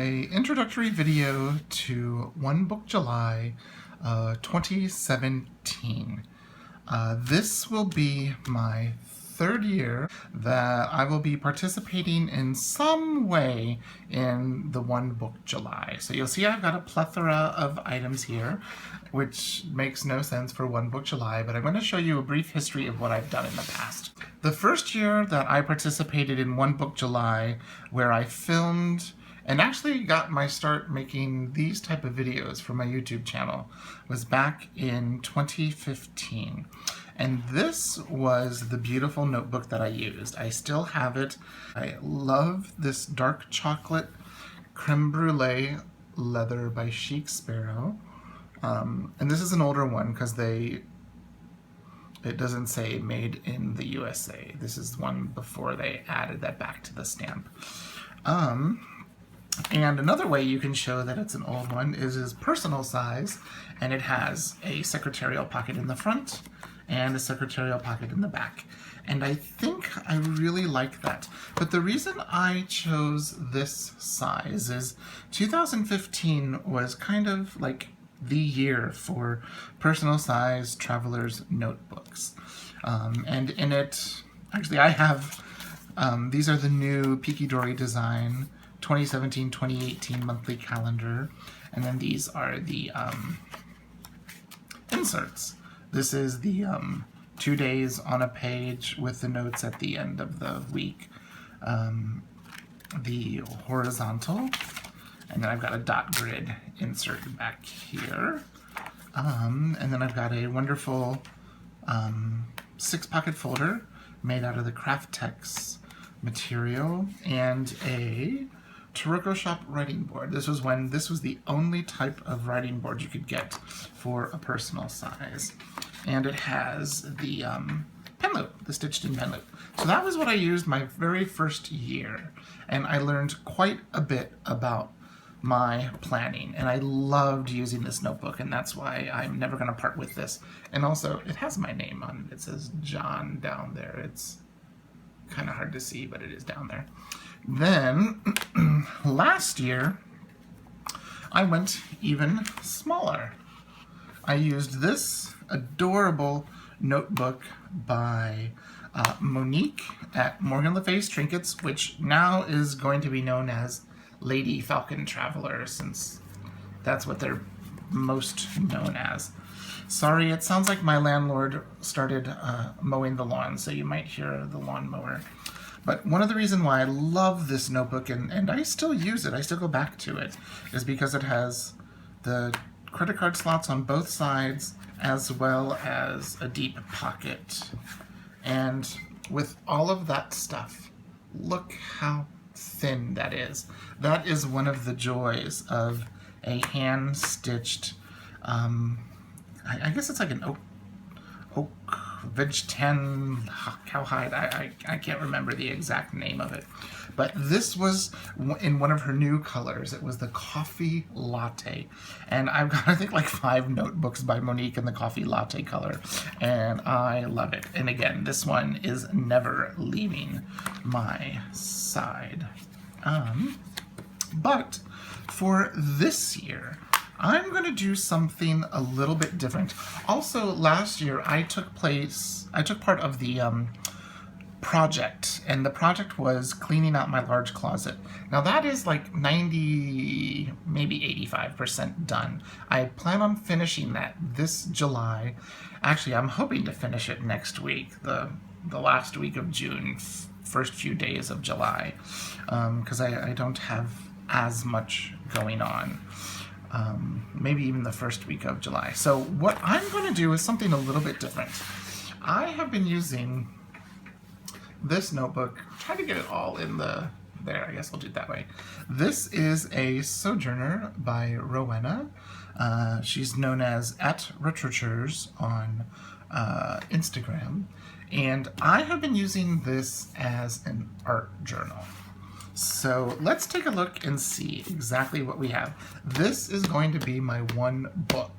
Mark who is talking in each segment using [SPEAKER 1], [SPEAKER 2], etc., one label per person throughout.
[SPEAKER 1] my introductory video to OneBookJuly 2017. This will be my third year that I will be participating in some way in the OneBookJuly. So you'll see I've got a plethora of items here, which makes no sense for OneBookJuly, but I'm going to show you a brief history of what I've done in the past. The first year that I participated in OneBookJuly, where I filmed and actually got my start making these type of videos for my YouTube channel, was back in 2015. And this was the beautiful notebook that I used. I still have it. I love this dark chocolate creme brulee leather by Chic Sparrow. And this is an older one because it doesn't say made in the USA. This is one before they added that back to the stamp. And another way you can show that it's an old one is personal size, and it has a secretarial pocket in the front and a secretarial pocket in the back. And I think I really like that. But the reason I chose this size is 2015 was kind of like the year for personal size traveler's notebooks. And in it, actually I have, these are the new Peaky Dory design 2017-2018 monthly calendar, and then these are the inserts. This is the 2 days on a page with the notes at the end of the week, the horizontal, and then I've got a dot grid insert back here, and then I've got a wonderful 6-pocket folder made out of the Craftex material, and a Taroko Shop writing board. This was when this was the only type of writing board you could get for a personal size. And it has the pen loop, the stitched in pen loop. So that was what I used my very first year. And I learned quite a bit about my planning. And I loved using this notebook, and that's why I'm never going to part with this. And also, it has my name on it. It says John down there. It's kind of hard to see, but it is down there. Then, last year, I went even smaller. I used this adorable notebook by Monique at Morgan Le Fay's Trinkets, which now is going to be known as Lady Falcon Traveler, since that's what they're most known as. Sorry, it sounds like my landlord started mowing the lawn, so you might hear the lawnmower. But one of the reasons why I love this notebook, and I still use it, I still go back to it, is because it has the credit card slots on both sides, as well as a deep pocket. And with all of that stuff, look how thin that is. That is one of the joys of a hand-stitched, I guess it's like an oak veg tan cowhide. I can't remember the exact name of it, but this was in one of her new colors. It was the coffee latte, and I've got, I think, like 5 notebooks by Monique in the coffee latte color, and I love it. And again, this one is never leaving my side. But for this year, I'm going to do something a little bit different. Also, last year I took part of the project, and the project was cleaning out my large closet. Now that is like 90, maybe 85% done. I plan on finishing that this July. Actually, I'm hoping to finish it next week, the last week of June, first few days of July, because I don't have as much going on. Maybe even the first week of July. So what I'm going to do is something a little bit different. I have been using this notebook, try to get it all in there, I guess I'll do it that way. This is a Sojourner by Rowena. She's known as @Retouchers on Instagram, and I have been using this as an art journal. So let's take a look and see exactly what we have. This is going to be my one book,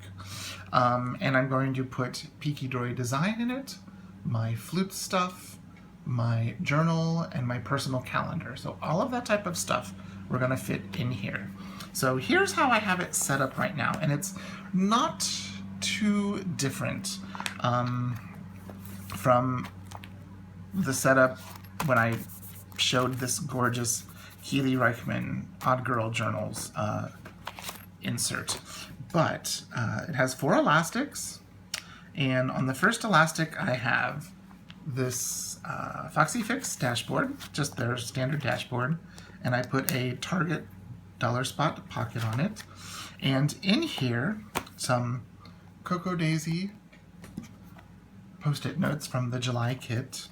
[SPEAKER 1] and I'm going to put Peaky Dory design in it, my flute stuff, my journal, and my personal calendar. So all of that type of stuff we're going to fit in here. So here's how I have it set up right now, and it's not too different from the setup when I showed this gorgeous Keely Reichman Odd Girl Journals insert. But it has 4 elastics, and on the first elastic I have this Foxy Fix dashboard, just their standard dashboard, and I put a Target dollar spot pocket on it, and in here some Cocoa Daisy post-it notes from the July kit.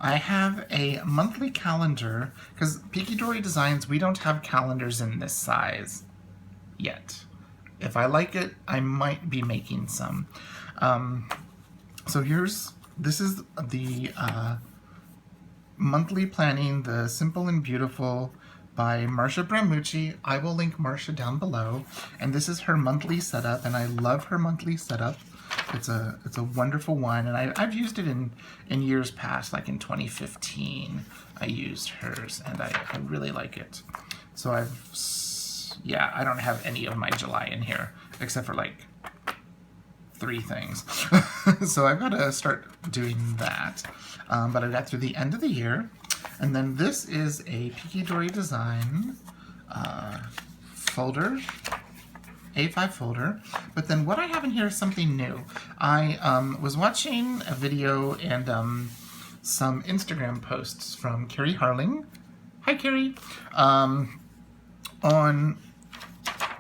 [SPEAKER 1] I have a monthly calendar, because Peaky Dory Designs, we don't have calendars in this size yet. If I like it, I might be making some. So this is the monthly planning, the Simple and Beautiful by Marsha Bramucci. I will link Marsha down below, and this is her monthly setup, and I love her monthly setup. It's a wonderful one, and I've used it in years past, like in 2015. I used hers, and I really like it. So I don't have any of my July in here except for like 3 things. So I've got to start doing that. But I've got through the end of the year, and then this is a Peaky Dory Design folder. A5 folder, but then what I have in here is something new. I was watching a video and some Instagram posts from Carrie Harling. Hi, Carrie. On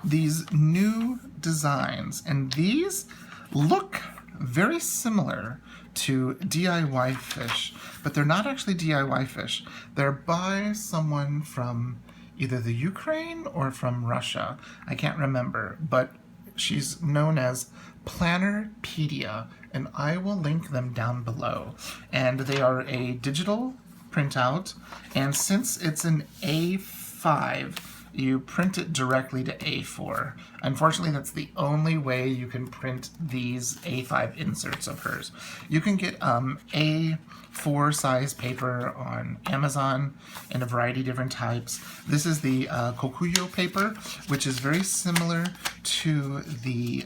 [SPEAKER 1] these new designs, and these look very similar to DIY fish, but they're not actually DIY fish. They're by someone from either the Ukraine or from Russia. I can't remember, but she's known as Plannerpedia, and I will link them down below. And they are a digital printout, and since it's an A5, you print it directly to A4. Unfortunately, that's the only way you can print these A5 inserts of hers. You can get A4 size paper on Amazon in a variety of different types. This is the Kokuyo paper, which is very similar to the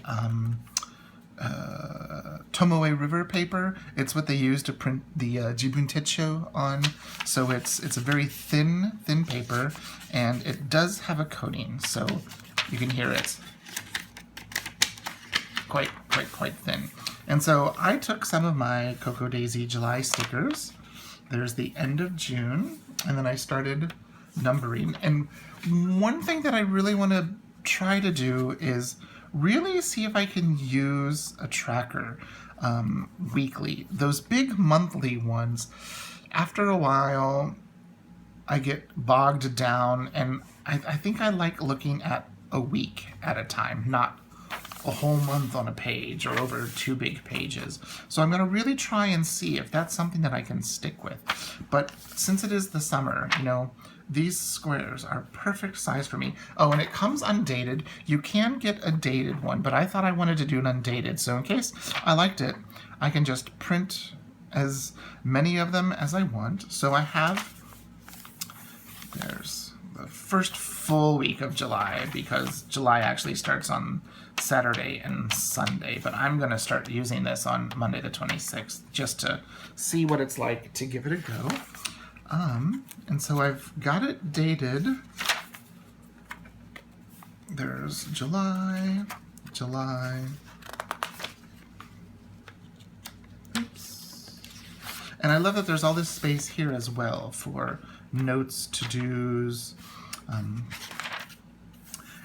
[SPEAKER 1] Tomoe River paper. It's what they use to print the Jibun Techo on. So it's a very thin paper, and it does have a coating, so you can hear it quite thin. And so I took some of my Cocoa Daisy July stickers. There's the end of June, and then I started numbering. And one thing that I really want to try to do is really see if I can use a tracker weekly. Those big monthly ones, after a while, I get bogged down, and I think I like looking at a week at a time, not a whole month on a page or over 2 big pages. So I'm going to really try and see if that's something that I can stick with. But since it is the summer, you know, these squares are perfect size for me. Oh, and it comes undated. You can get a dated one, but I thought I wanted to do an undated. So in case I liked it, I can just print as many of them as I want. So I have, there's the first full week of July, because July actually starts on Saturday and Sunday, but I'm going to start using this on Monday the 26th just to see what it's like to give it a go. And so I've got it dated. There's July. Oops. And I love that there's all this space here as well for notes, to-dos.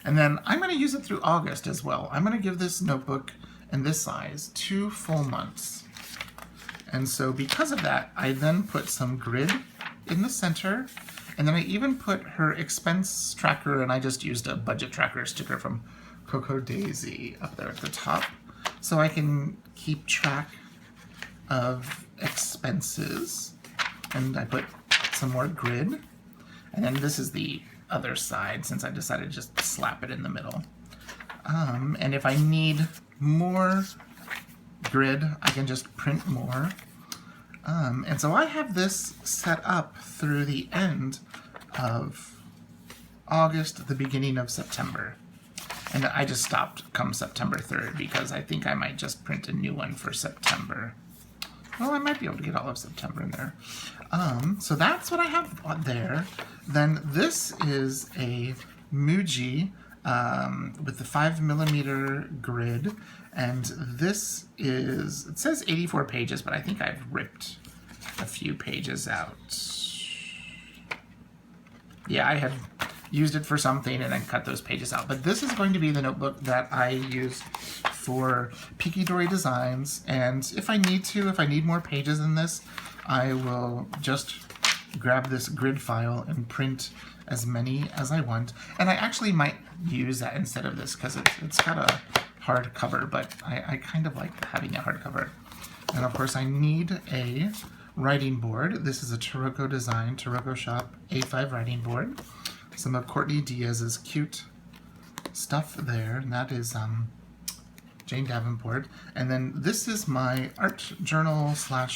[SPEAKER 1] And then I'm going to use it through August as well. I'm going to give this notebook and this size 2 full months. And so because of that, I then put some grid in the center, and then I even put her expense tracker, and I just used a budget tracker sticker from Cocoa Daisy up there at the top, so I can keep track of expenses. And I put some more grid, and then this is the other side, since I decided to just slap it in the middle. And if I need more grid, I can just print more. And so I have this set up through the end of August, the beginning of September. And I just stopped come September 3rd because I think I might just print a new one for September. Well, I might be able to get all of September in there. So that's what I have there. Then this is a Muji with the 5mm grid. And this is, it says 84 pages, but I think I've ripped a few pages out. Yeah, I have used it for something and then cut those pages out. But this is going to be the notebook that I use for Peaky Dory designs. And if I need more pages in this, I will just grab this grid file and print as many as I want. And I actually might use that instead of this because it's got a hard cover, but I kind of like having a hard cover. And of course I need a writing board. This is a Taroko design, Taroko Shop A5 writing board. Some of Courtney Diaz's cute stuff there, and that is Jane Davenport. And then this is my art journal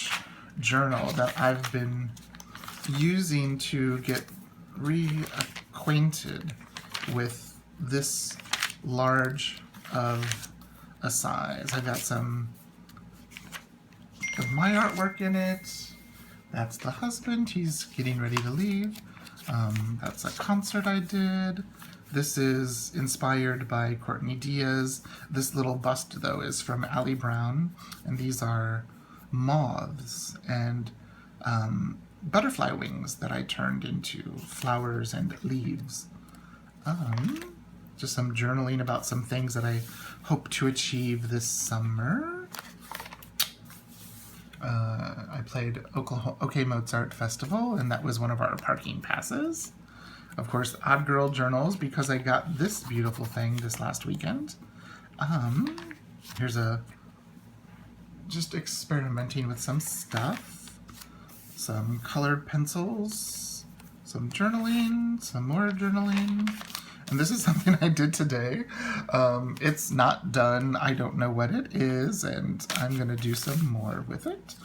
[SPEAKER 1] / journal that I've been using to get reacquainted with this large of a size. I've got some of my artwork in it. That's the husband, he's getting ready to leave. That's a concert I did. This is inspired by Courtney Diaz. This little bust, though, is from Ali Brown, and these are moths and butterfly wings that I turned into flowers and leaves. Just some journaling about some things that I hope to achieve this summer. I played OK Mozart Festival, and that was one of our parking passes. Of course, Odd Girl journals, because I got this beautiful thing this last weekend. Here's just experimenting with some stuff. Some colored pencils, some journaling, some more journaling. And this is something I did today. It's not done. I don't know what it is, and I'm going to do some more with it.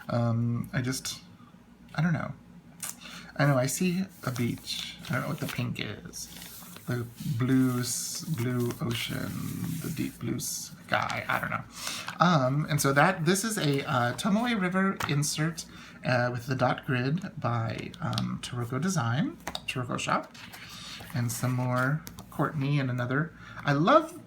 [SPEAKER 1] I don't know. I know I see a beach. I don't know what the pink is. The blue ocean, the deep blue sky. I don't know. And so this is a Tomoe River insert with the dot grid by Taroko Design, Taroko Shop. And some more Courtney and another. I love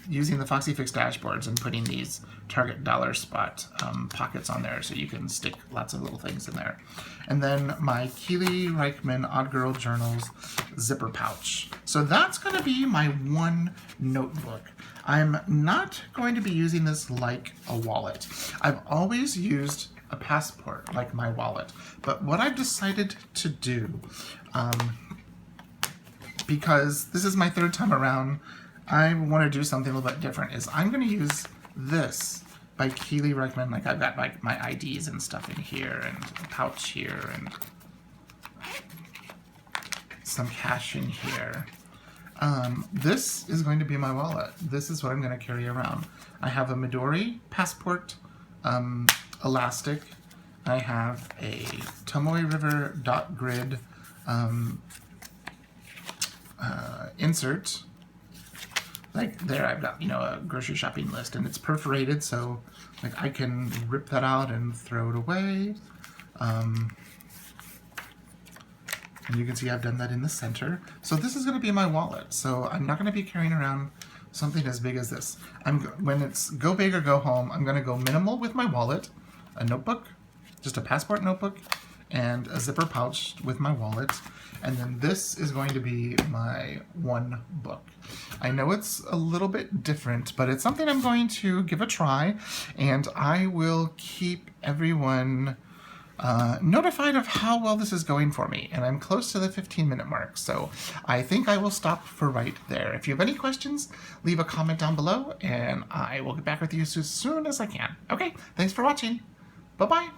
[SPEAKER 1] using the Foxy Fix dashboards and putting these Target dollar spot pockets on there so you can stick lots of little things in there. And then my Keely Reichman Odd Girl Journals zipper pouch. So that's going to be my one notebook. I'm not going to be using this like a wallet. I've always used a passport like my wallet. But what I've decided to do, because this is my third time around, I want to do something a little bit different, is I'm going to use this by Keely Reichman. Like I've got like my IDs and stuff in here, and a pouch here, and some cash in here. This is going to be my wallet. This is what I'm going to carry around. I have a Midori passport elastic. I have a Tomoe River dot grid insert. Like there I've got, a grocery shopping list, and it's perforated, so like I can rip that out and throw it away. And you can see I've done that in the center. So this is going to be my wallet. So I'm not going to be carrying around something as big as this. When it's go big or go home, I'm going to go minimal with my wallet, a notebook, just a passport notebook, and a zipper pouch with my wallet. And then this is going to be my one book. I know it's a little bit different, but it's something I'm going to give a try, and I will keep everyone notified of how well this is going for me. And I'm close to the 15-minute mark, so I think I will stop for right there. If you have any questions, leave a comment down below, and I will get back with you as soon as I can. Okay, thanks for watching. Bye-bye.